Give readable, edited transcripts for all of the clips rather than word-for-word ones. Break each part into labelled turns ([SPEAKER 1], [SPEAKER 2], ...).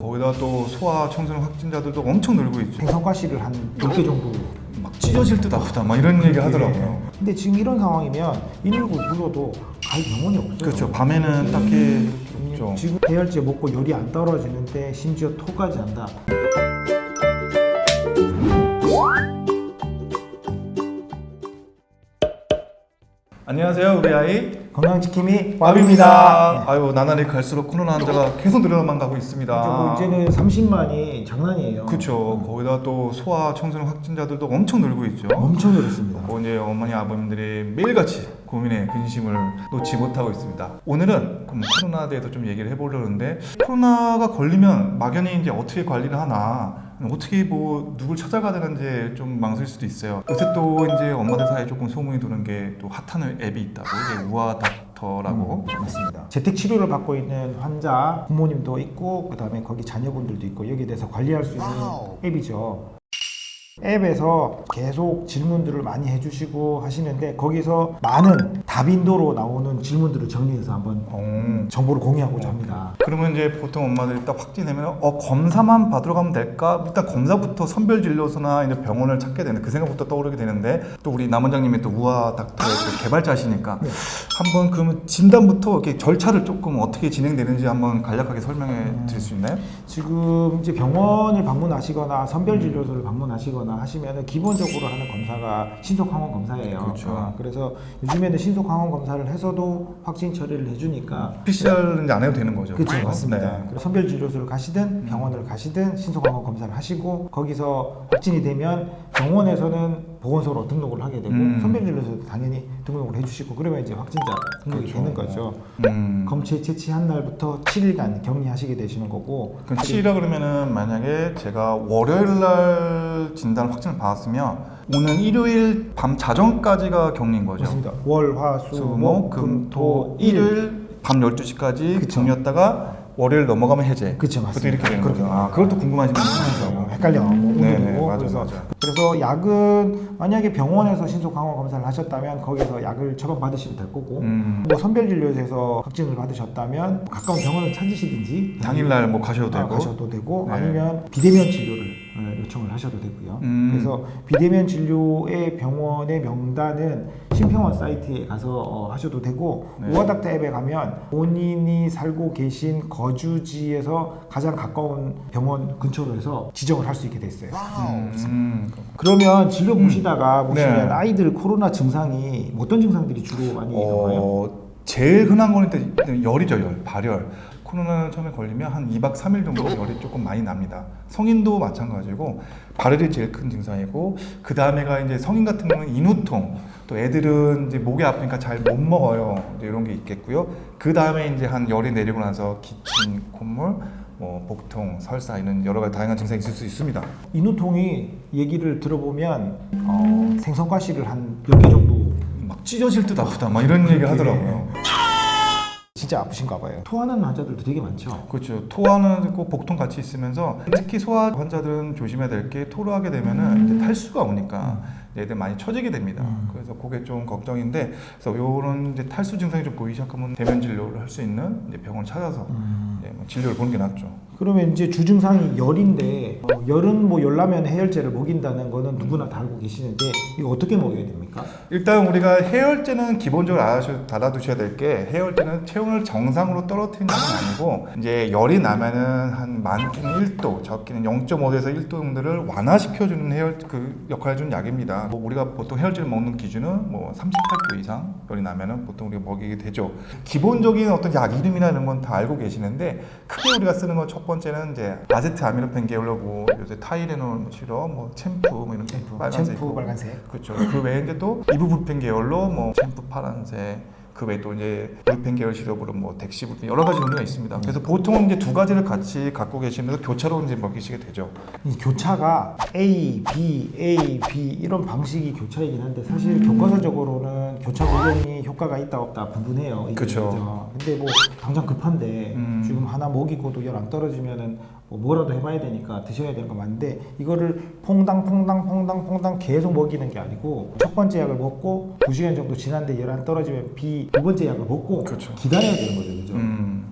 [SPEAKER 1] 거기다 또 소아 청소년 확진자들도 엄청 늘고 있죠.
[SPEAKER 2] 생선가시를 한 10개 정도.
[SPEAKER 1] 막 찢어질 듯 아프다 막 이런 얘기 하더라고요.
[SPEAKER 2] 근데 지금 이런 상황이면 119 불러도 갈 병원이 없어요.
[SPEAKER 1] 그렇죠. 밤에는 딱히 없죠.
[SPEAKER 2] 지금 해열제 먹고 열이 안 떨어지는데 심지어 토까지 한다.
[SPEAKER 1] 안녕하세요, 우리 아이
[SPEAKER 2] 건강지킴이
[SPEAKER 1] 왑입니다. 아유, 나날이 갈수록 코로나 환자가 계속 늘어나만 가고 있습니다.
[SPEAKER 2] 이제는 30만이 장난이에요.
[SPEAKER 1] 그렇죠. 거기다 또 소아 청소년 확진자들도 엄청 늘고 있죠.
[SPEAKER 2] 엄청 늘었습니다.
[SPEAKER 1] 뭐 이제 어머니 아버님들이 매일같이 고민에 근심을 놓지 못하고 있습니다. 오늘은 그럼 코로나에 대해서 좀 얘기를 해보려는데, 코로나가 걸리면 막연히 이제 어떻게 관리를 하나, 어떻게 뭐 누굴 찾아가야 되는지 좀 망설일 수도 있어요. 요새 또 이제 엄마들 사이에 조금 소문이 도는 게 또 핫한 앱이 있다고, 이게 우아 닥터라고.
[SPEAKER 2] 맞습니다. 재택 치료를 받고 있는 환자 부모님도 있고, 그다음에 거기 자녀분들도 있고, 여기에 대해서 관리할 수 있는 앱이죠. 앱에서 계속 질문들을 많이 해주시고 하시는데, 거기서 많은 다빈도로 나오는 질문들을 정리해서 한번 정보를 공유하고자 합니다.
[SPEAKER 1] 그러면 이제 보통 엄마들이 딱 확진되면 검사만 받으러 가면 될까? 일단 검사부터 선별진료소나 이제 병원을 찾게 되는 그 생각부터 떠오르게 되는데, 또 우리 남 원장님이 또 우아 닥터의 또 개발자시니까
[SPEAKER 2] 네.
[SPEAKER 1] 한번 그러면 진단부터 이렇게 절차를 조금 어떻게 진행되는지 한번 간략하게 설명해 드릴 수 있나요?
[SPEAKER 2] 지금 이제 병원을 방문하시거나 선별진료소를 방문하시거나 하시면 기본적으로 하는 검사가 신속항원 검사예요.
[SPEAKER 1] 그렇죠.
[SPEAKER 2] 그래서 요즘에는 신속항원 검사를 해서도 확진 처리를 해주니까
[SPEAKER 1] PCR은 이제 안 해도 되는 거죠.
[SPEAKER 2] 그렇죠, 맞습니다.
[SPEAKER 1] 네.
[SPEAKER 2] 그래서 선별진료소를 가시든 병원을 가시든 신속항원 검사를 하시고, 거기서 확진이 되면 병원에서는 보건소로 등록을 하게 되고 선별진료소도 당연히 등록을 해주시고, 그러면 이제 확진자 등록이
[SPEAKER 1] 그렇죠.
[SPEAKER 2] 되는 거죠. 검체 채취한 날부터 7일간 격리하시게 되시는 거고.
[SPEAKER 1] 그 7일이라 그러면은 만약에 제가 월요일 날 진단 확진을 받았으면 오는 일요일 밤 자정까지가 격리인 거죠.
[SPEAKER 2] 맞습니다. 월, 화, 수, 목, 금, 토, 일.
[SPEAKER 1] 일요일 밤 12시까지
[SPEAKER 2] 그쵸.
[SPEAKER 1] 격리였다가 월요일 넘어가면 해제.
[SPEAKER 2] 그쵸, 맞습니다.
[SPEAKER 1] 그것도 이렇게 되는
[SPEAKER 2] 그렇게
[SPEAKER 1] 거죠. 아, 그것도 궁금하신 분이 많더라고요.
[SPEAKER 2] 헷갈려.
[SPEAKER 1] 네네, 맞아요,
[SPEAKER 2] 그래서,
[SPEAKER 1] 맞아요.
[SPEAKER 2] 그래서 약은 만약에 병원에서 신속항원 검사를 하셨다면 거기서 약을 처방받으시면 될 거고, 뭐 선별진료소에서 확진을 받으셨다면 가까운 병원을 찾으시든지
[SPEAKER 1] 당일날 뭐 가셔도 되고.
[SPEAKER 2] 가셔도 되고,
[SPEAKER 1] 네.
[SPEAKER 2] 아니면 비대면 진료를 요청을 하셔도 되고요. 그래서 비대면 진료의 병원의 명단은 심평원 사이트에 가서 하셔도 되고,
[SPEAKER 1] 네.
[SPEAKER 2] 우아닥터 앱에 가면 본인이 살고 계신 거주지에서 가장 가까운 병원 근처로 해서 지정을 할 수 있게 됐어요. 그러면 진료 보시다가 보시면
[SPEAKER 1] 네.
[SPEAKER 2] 아이들 코로나 증상이 어떤 증상들이 주로 많이 나와요?
[SPEAKER 1] 제일 흔한 거는 일단 열이죠, 열, 발열. 코로나 처음에 걸리면 한 2박 3일 정도 열이 조금 많이 납니다. 성인도 마찬가지고 발열이 제일 큰 증상이고, 그 다음에가 이제 성인 같은 경우는 인후통, 또 애들은 이제 목이 아프니까 잘 못 먹어요. 이제 이런 게 있겠고요. 그 다음에 이제 한 열이 내리고 나서 기침, 콧물, 뭐 복통, 설사 이런 여러 가지 다양한 증상이 있을 수 있습니다.
[SPEAKER 2] 인후통이 얘기를 들어보면 생선가시를 한 10개 정도
[SPEAKER 1] 막 찢어질 듯 아프다, 막 이런 얘기 하더라고요.
[SPEAKER 2] 진짜 아프신가 봐요. 토하는 환자들도 되게 많죠.
[SPEAKER 1] 그렇죠. 토하는 있고 복통 같이 있으면서, 특히 소아 환자들은 조심해야 될 게, 토를 하게 되면은 이제 탈수가 오니까 애들 많이 처지게 됩니다. 그래서 그게 좀 걱정인데, 그래서 이런 이제 탈수 증상이 좀 보이기 시작하면 대면 진료를 할 수 있는 이제 병원 찾아서 이제 뭐 진료를 보는 게 낫죠.
[SPEAKER 2] 그러면 이제 주증상이 열인데, 열은 뭐 열나면 해열제를 먹인다는 거는 누구나 다 알고 계시는데, 이거 어떻게 먹여야 됩니까?
[SPEAKER 1] 일단 우리가 해열제는 기본적으로 알아두셔야 될 게, 해열제는 체온을 정상으로 떨어뜨리는 건 아니고, 이제 열이 나면은 한 많게는 1도, 적게는 0.5에서 1도 정도를 완화시켜주는 그 역할을 주는 약입니다. 뭐 우리가 보통 해열제를 먹는 기준은 뭐 38도 이상 열이 나면은 보통 우리가 먹이게 되죠. 기본적인 어떤 약 이름이나 이런 건 다 알고 계시는데, 크게 우리가 쓰는 건 첫 번째는 이제 아세트아미노펜 계열로 뭐 요새 타이레놀 시럽, 뭐 챔프, 뭐 이런 빨간색
[SPEAKER 2] 챔프
[SPEAKER 1] 있고.
[SPEAKER 2] 빨간색.
[SPEAKER 1] 그렇죠. 그 외에 이제 또 이부불펜 계열로 뭐 챔프 파란색, 그 외에 또 이제 불펜 계열 시럽으로 뭐 덱시불펜, 여러 가지 종류가 있습니다. 그래서 보통은 이제 두 가지를 같이 갖고 계시면서 교차로 이제 먹이시게 되죠.
[SPEAKER 2] 이 교차가 A, B 이런 방식이 교차이긴 한데, 사실 교과서적으로는 교차 복용이 효과가 있다 없다 분분해요. 이게.
[SPEAKER 1] 그쵸.
[SPEAKER 2] 근데 뭐 당장 급한데 지금 하나 먹이고도 열 안 떨어지면은 뭐라도 해봐야 되니까 드셔야 되는 거 맞는데, 이거를 퐁당 계속 먹이는 게 아니고, 첫 번째 약을 먹고 2시간 정도 지났는데 열 안 떨어지면 두 번째 약을 먹고
[SPEAKER 1] 그렇죠.
[SPEAKER 2] 기다려야 되는 거죠. 그죠?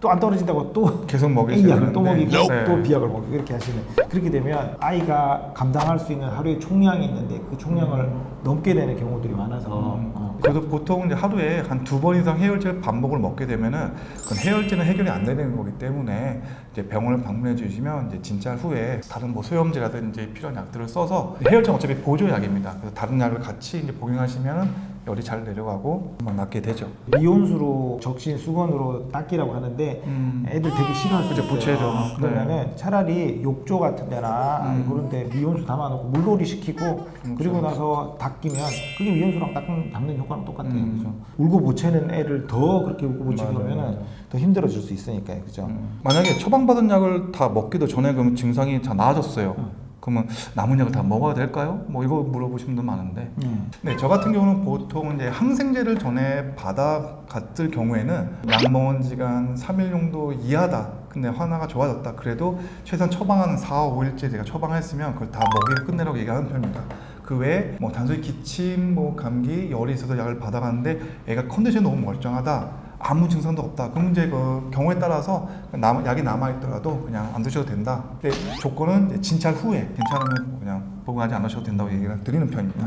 [SPEAKER 2] 또 안 떨어진다고 또
[SPEAKER 1] 계속
[SPEAKER 2] A
[SPEAKER 1] 먹이시는데
[SPEAKER 2] 약을 또 먹이고
[SPEAKER 1] 네.
[SPEAKER 2] 또 B약을 먹이고 이렇게 하시는. 그렇게 되면 아이가 감당할 수 있는 하루의 총량이 있는데 그 총량을 넘게 되는 경우들이 많아서
[SPEAKER 1] 그래도 보통 이제 하루에 한 2번 이상 해열제를 반복을 먹게 되면은 그 해열제는 해결이 안 되는 거기 때문에 이제 병원을 방문해 주시면 이제 진찰 후에 다른 뭐 소염제라든지 필요한 약들을 써서 해열제는 어차피 보조약입니다. 그래서 다른 약을 같이 이제 복용하시면은 열이 잘 내려가고 금방 낫게 되죠.
[SPEAKER 2] 미온수로 적신 수건으로 닦이라고 하는데 애들 되게 싫어할 수
[SPEAKER 1] 그죠,
[SPEAKER 2] 있어요.
[SPEAKER 1] 부채죠.
[SPEAKER 2] 그러면은 차라리 욕조 같은 데나 그런 데 미온수 담아놓고 물놀이 시키고 그리고 나서 닦이면 그게 미온수랑 닦는 효과랑 똑같아요. 그죠? 울고 보채는 애를 더 그렇게 울고 보채게
[SPEAKER 1] 맞아요,
[SPEAKER 2] 하면은
[SPEAKER 1] 맞아요.
[SPEAKER 2] 더 힘들어질 수 있으니까요. 그죠?
[SPEAKER 1] 만약에 처방받은 약을 다 먹기도 전에 그러면 증상이 다 나아졌어요. 그러면 남은 약을 다 먹어야 될까요? 뭐 이거 물어보시는 분들 많은데 네, 저 같은 경우는 보통 이제 항생제를 전에 받아갔을 경우에는 약 먹은 지가 한 3일 정도 이하다. 근데 하나가 좋아졌다. 그래도 최소한 처방하는 4, 5일째 제가 처방했으면 그걸 다 먹이고 끝내라고 얘기하는 편입니다. 그 외에 뭐 단순히 기침, 뭐 감기, 열이 있어서 약을 받아갔는데 애가 컨디션이 너무 멀쩡하다. 아무 증상도 없다. 그럼 이제 그 경우에 따라서 약이 남아있더라도 그냥 안 드셔도 된다. 근데 조건은 이제 진찰 후에 괜찮으면 그냥 복용하지 않으셔도 된다고 얘기를 드리는 편입니다.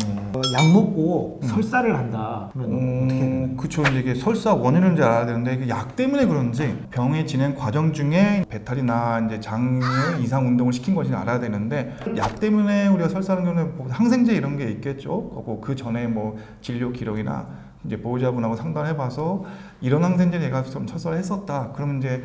[SPEAKER 2] 약 먹고 설사를 한다. 그러면 어떻게 해야 되나요?
[SPEAKER 1] 그쵸. 이게 설사 원인을 이제 알아야 되는데 이게 약 때문에 그런지 병의 진행 과정 중에 배탈이나 이제 장의 이상 운동을 시킨 것인지 알아야 되는데 약 때문에 우리가 설사하는 경우는 뭐 항생제 이런 게 있겠죠. 그리고 그 전에 뭐 진료 기록이나 이제 보호자분하고 상담해봐서 이런 항생제 얘가 좀 설사를 했었다. 그러면 이제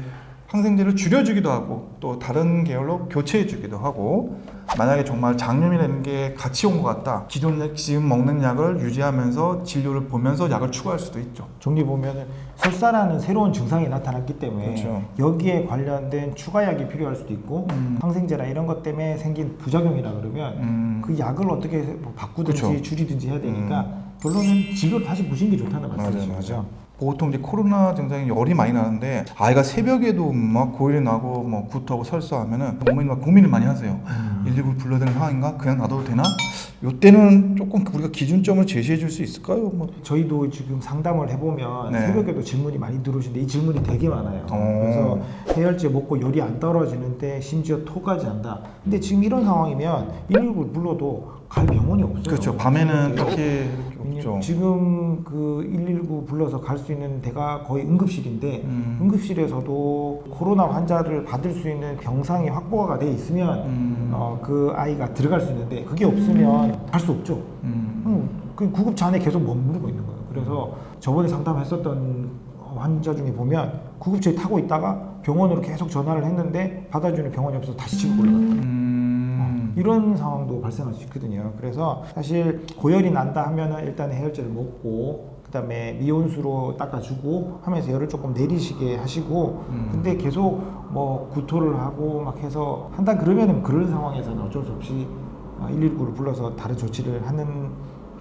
[SPEAKER 1] 항생제를 줄여주기도 하고 또 다른 계열로 교체해주기도 하고 만약에 정말 장염이라는 게 같이 온 것 같다. 기존 지금 먹는 약을 유지하면서 진료를 보면서 약을 추가할 수도 있죠.
[SPEAKER 2] 정리 보면은 설사라는 새로운 증상이 나타났기 때문에
[SPEAKER 1] 그렇죠.
[SPEAKER 2] 여기에 관련된 추가약이 필요할 수도 있고 항생제나 이런 것 때문에 생긴 부작용이라 그러면 그 약을 어떻게 뭐 바꾸든지
[SPEAKER 1] 그렇죠.
[SPEAKER 2] 줄이든지 해야 되니까 결론은 진료를 다시 보시는 게 좋다는 말씀이시죠.
[SPEAKER 1] 보통 이제 코로나 증상이 열이 많이 나는데 아이가 새벽에도 막 고열이 나고 뭐 구토하고 설사하면은 부모님 막 고민을 많이 하세요. 119를 불러야 되는 상황인가? 그냥 놔둬도 되나? 이때는 조금 우리가 기준점을 제시해 줄 수 있을까요? 뭐.
[SPEAKER 2] 저희도 지금 상담을 해보면
[SPEAKER 1] 네.
[SPEAKER 2] 새벽에도 질문이 많이 들어오시는데 이 질문이 되게 많아요. 그래서 해열제 먹고 열이 안 떨어지는데 심지어 토까지 한다. 근데 지금 이런 상황이면 119를 불러도 갈 병원이 없어요.
[SPEAKER 1] 그렇죠. 밤에는 딱히 없죠.
[SPEAKER 2] 지금 그 119 불러서 갈 수 있는 데가 거의 응급실인데 응급실에서도 코로나 환자를 받을 수 있는 병상이 확보가 돼 있으면 그 아이가 들어갈 수 있는데 그게 없으면 갈 수 없죠. 그 구급차 안에 계속 머무르고 있는 거예요. 그래서 저번에 상담했었던 환자 중에 보면 구급차에 타고 있다가 병원으로 계속 전화를 했는데 받아주는 병원이 없어서 다시 집으로 올라갔다. 이런 상황도 발생할 수 있거든요. 그래서 사실 고열이 난다 하면은 일단 해열제를 먹고 그다음에 미온수로 닦아주고 하면서 열을 조금 내리시게 하시고 근데 계속 뭐 구토를 하고 막 해서 한다 그러면은 그런 상황에서는 어쩔 수 없이 119를 불러서 다른 조치를 하는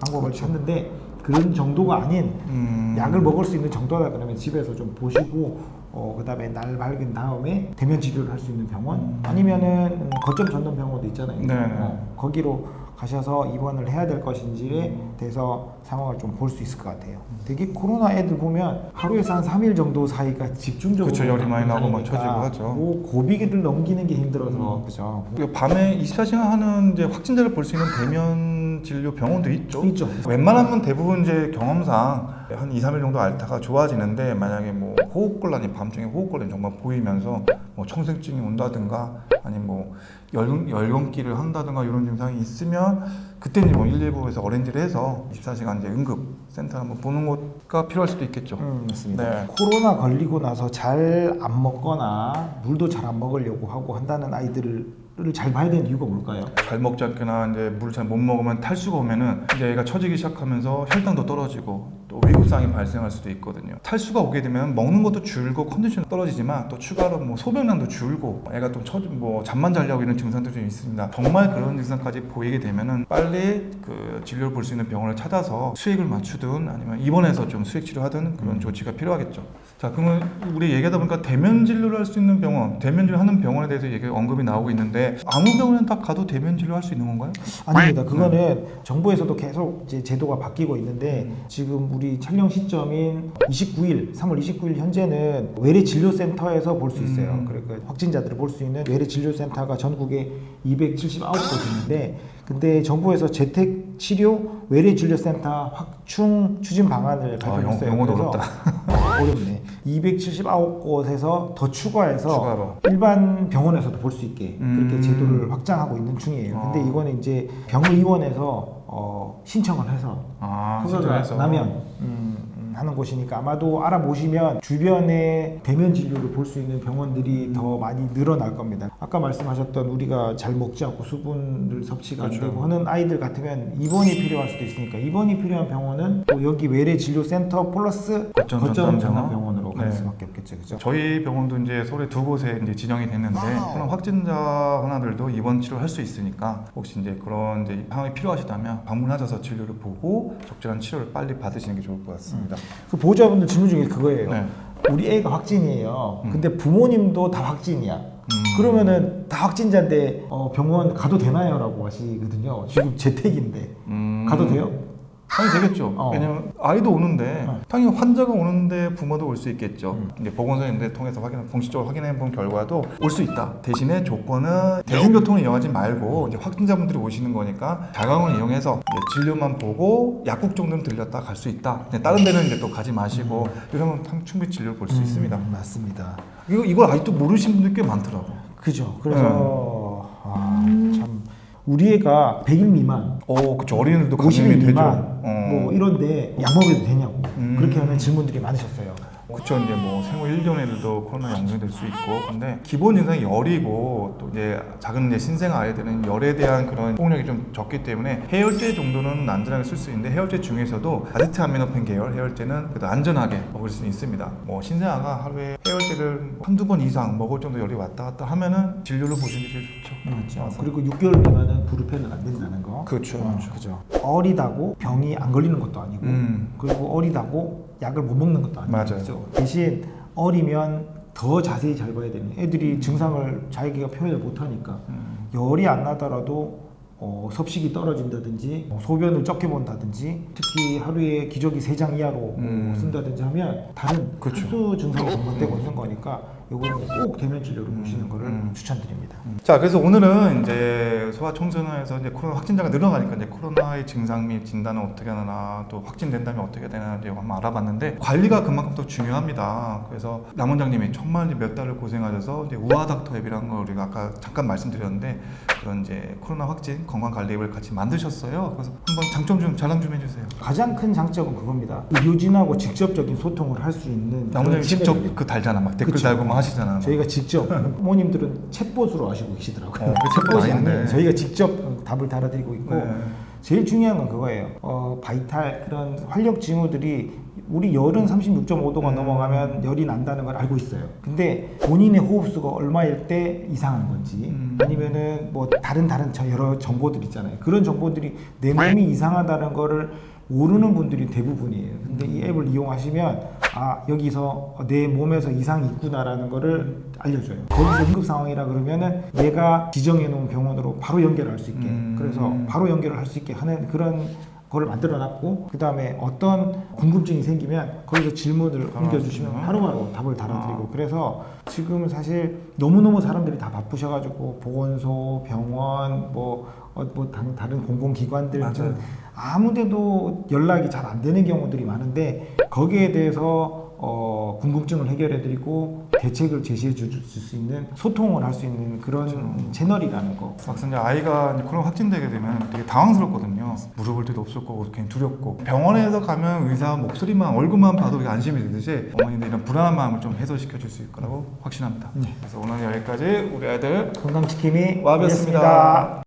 [SPEAKER 2] 방법을 찾는데 그런 정도가 아닌 약을 먹을 수 있는 정도다 그러면 집에서 좀 보시고 그다음에 날 밝은 다음에 대면 치료를 할 수 있는 병원 아니면은 거점 전담 병원도 있잖아요. 거기로 가셔서 입원을 해야 될 것인지에 대해서 상황을 좀 볼 수 있을 것 같아요. 되게 코로나 애들 보면 하루에서 한 3일 정도 사이가 집중적으로
[SPEAKER 1] 그쵸, 열이 많이 나고 막 처지고 하죠.
[SPEAKER 2] 뭐 고비를 넘기는 게 힘들어서 그죠.
[SPEAKER 1] 밤에 24시간 하는 이제 확진자를 볼 수 있는 대면 진료 병원도 있죠.
[SPEAKER 2] 있죠.
[SPEAKER 1] 웬만하면 대부분 이제 경험상 한 2, 3일 정도 앓다가 좋아지는데 만약에 뭐 호흡곤란이 밤중에 호흡곤란이 정말 보이면서 뭐 청색증이 온다든가 아니면 뭐 열감기를 한다든가 이런 증상이 있으면 그때 이제 뭐 119에서 어레인지를 해서 24시간 이제 응급 센터 한번 보는 것가 필요할 수도 있겠죠.
[SPEAKER 2] 맞습니다.
[SPEAKER 1] 네.
[SPEAKER 2] 코로나 걸리고 나서 잘 안 먹거나 물도 잘 안 먹으려고 하고 한다는 아이들을 잘 봐야 되는 이유가 뭘까요?
[SPEAKER 1] 잘 먹지 않거나 이제 물을 잘 못 먹으면 탈수가 오면은 이제 얘가 처지기 시작하면서 혈당도 떨어지고 또 위급상이 발생할 수도 있거든요. 탈수가 오게 되면 먹는 것도 줄고 컨디션이 떨어지지만 또 추가로 뭐 소변량도 줄고 애가 또 잠만 자려고 이런 증상들이 좀 있습니다. 정말 그런 증상까지 보이게 되면은 빨리 그 진료를 볼 수 있는 병원을 찾아서 수액을 맞추든 아니면 입원해서 좀 수액 치료하든 그런 조치가 필요하겠죠. 자, 그러면 우리 얘기하다 보니까 대면 진료를 할 수 있는 병원, 대면 진료하는 병원에 대해서 언급이 나오고 있는데 아무 병원에 딱 가도 대면 진료할 수 있는 건가요?
[SPEAKER 2] 아닙니다. 그거는 정부에서도 계속 이제 제도가 바뀌고 있는데 지금 우리 우리 촬영 시점인 3월 29일 현재는 외래진료센터에서 볼 수 있어요. 그러니까 확진자들을 볼 수 있는 외래진료센터가 전국에 279곳 있는데, 근데 정부에서 재택치료 외래진료센터 확충 추진 방안을 발표했어요.
[SPEAKER 1] 영어도
[SPEAKER 2] 그래서 어렵네. 279곳에서 더 추가해서
[SPEAKER 1] 추가로.
[SPEAKER 2] 일반 병원에서도 볼 수 있게 그렇게 제도를 확장하고 있는 중이에요. 근데 이거는 이제 병의원에서 신청을 해서 허가가 나면 하는 곳이니까 아마도 알아보시면 주변에 대면 진료를 볼 수 있는 병원들이 더 많이 늘어날 겁니다. 아까 말씀하셨던 우리가 잘 먹지 않고 수분을 섭취가 안 되고 하는 아이들 같으면 입원이 필요할 수도 있으니까 입원이 필요한 병원은 또 여기 외래진료센터 플러스 거점 전담병원으로 갈 수밖에 없겠죠. 그죠?
[SPEAKER 1] 저희 병원도 이제 서울에 두 곳에 이제 지정이 됐는데 그런 확진자 하나들도 입원 치료할 수 있으니까 혹시 이제 그런 이제 상황이 필요하시다면 방문하셔서 진료를 보고 적절한 치료를 빨리 받으시는 게 좋을 것 같습니다.
[SPEAKER 2] 그 보호자분들 질문 중에 그거예요.
[SPEAKER 1] 네.
[SPEAKER 2] 우리 애가 확진이에요. 근데 부모님도 다 확진이야. 그러면은 다 확진자인데 병원 가도 되나요? 라고 하시거든요. 지금 재택인데 가도 돼요?
[SPEAKER 1] 당연히 되겠죠. 왜냐면 아이도 오는데 당연히 환자가 오는데 부모도 올 수 있겠죠. 이제 보건소인데 통해서 공식적으로 확인해 본 결과도 올 수 있다. 대신에 조건은 대중교통을 이용하지 말고 이제 확진자분들이 오시는 거니까 자가용을 이용해서 이제 진료만 보고 약국 정도는 들렸다 갈 수 있다. 다른 데는 이제 또 가지 마시고 이러면 충분히 진료를 볼 수 있습니다.
[SPEAKER 2] 맞습니다.
[SPEAKER 1] 이걸 아직도 모르시는 분들 꽤 많더라고.
[SPEAKER 2] 그죠. 그래서 참 우리 애가 100일 미만,
[SPEAKER 1] 그쵸. 어린이들도
[SPEAKER 2] 50일
[SPEAKER 1] 감염이 되죠.
[SPEAKER 2] 미만, 뭐 이런데 약 먹여도 되냐고 그렇게 하는 질문들이 많으셨어요.
[SPEAKER 1] 그쵸. 이제 뭐 생후 1개월 애들도 코로나 영향이 될 수 있고, 근데 기본 증상이 열이고 또 이제 작은 이제 신생 아이들은 열에 대한 그런 폭력이 좀 적기 때문에 해열제 정도는 안전하게 쓸 수 있는데 해열제 중에서도 아세트아미노펜 계열 해열제는 그래도 안전하게 먹을 수 있습니다. 뭐 신생아가 하루에 해열제를 한두 번 이상 먹을 정도 열이 왔다 갔다 하면은 진료를 보시는 게 제일 좋죠.
[SPEAKER 2] 맞죠. 그리고 6개월 미만은 부르펜은 안 된다는 거.
[SPEAKER 1] 그렇죠.
[SPEAKER 2] 그죠. 어리다고 병이 안 걸리는 것도 아니고, 그리고 어리다고 약을 못 먹는 것도 아니고.
[SPEAKER 1] 맞아요.
[SPEAKER 2] 그죠? 대신 어리면 더 자세히 잘 봐야 되는. 애들이 증상을 자기가 표현을 못 하니까 열이 안 나더라도 섭식이 떨어진다든지 소변을 적게 본다든지 특히 하루에 기저귀 3장 이하로 쓴다든지 하면 다른 특수 증상이 전반되고 있는 거니까 요거는 꼭 대면 진료를 보시는 거를 추천드립니다.
[SPEAKER 1] 자, 그래서 오늘은 이제 소아청소년에서 이제 코로나 확진자가 늘어나니까 이제 코로나의 증상 및 진단은 어떻게 하나, 또 확진된다면 어떻게 되나 이제 한번 알아봤는데 관리가 그만큼 더 중요합니다. 그래서 남 원장님이 정말 이제 몇 달을 고생하셔서 이제 우아닥터 앱이라는 걸 우리가 아까 잠깐 말씀드렸는데 그런 이제 코로나 확진 건강 관리 앱을 같이 만드셨어요. 그래서 한번 장점 좀 자랑 좀 해주세요.
[SPEAKER 2] 가장 큰 장점은 그겁니다. 의료진하고 직접적인 소통을 할 수 있는
[SPEAKER 1] 남 원장님 직접
[SPEAKER 2] 시대입니다.
[SPEAKER 1] 그 달잖아, 막 댓글
[SPEAKER 2] 그쵸.
[SPEAKER 1] 달고 막 하시잖아.
[SPEAKER 2] 저희가 직접 부모님들은 챗봇으로 하시고 계시더라고요.
[SPEAKER 1] 챗봇
[SPEAKER 2] 챗봇이
[SPEAKER 1] 아닌데.
[SPEAKER 2] 아니에요. 저희가 직접 답을 달아드리고 있고 제일 중요한 건 그거예요. 바이탈 그런 활력 징후들이 우리 열은 36.5도가 넘어가면 열이 난다는 걸 알고 있어요. 근데 본인의 호흡수가 얼마일 때 이상한 건지 아니면은 뭐 다른 여러 정보들 있잖아요. 그런 정보들이 내 몸이 이상하다는 거를 모르는 분들이 대부분이에요. 근데 이 앱을 이용하시면 여기서 내 몸에서 이상이 있구나라는 거를 알려줘요. 거기서 응급 상황이라 그러면은 내가 지정해 놓은 병원으로 바로 연결할 수 있게 그래서 바로 연결을 할 수 있게 하는 그런 거를 만들어 놨고, 그 다음에 어떤 궁금증이 생기면 거기서 질문을 옮겨주시면 하루하루 답을 달아드리고, 그래서 지금은 사실 너무너무 사람들이 다 바쁘셔가지고 보건소, 병원, 다른 공공기관들 아무데도 연락이 잘 안 되는 경우들이 많은데 거기에 대해서 궁금증을 해결해드리고 대책을 제시해 줄 수 있는, 소통을 할 수 있는 그런 채널이라는 거.
[SPEAKER 1] 막상 이제 아이가 이제 코로나 확진되게 되면 되게 당황스럽거든요. 물어볼 데도 없을 거고 괜히 두렵고, 병원에서 가면 의사 목소리만 얼굴만 봐도 안심이 되듯이 어머니들 이런 불안한 마음을 좀 해소시켜 줄 수 있을 거라고 확신합니다. 그래서 오늘 여기까지 우리 아이들
[SPEAKER 2] 건강지킴이
[SPEAKER 1] 와비였습니다.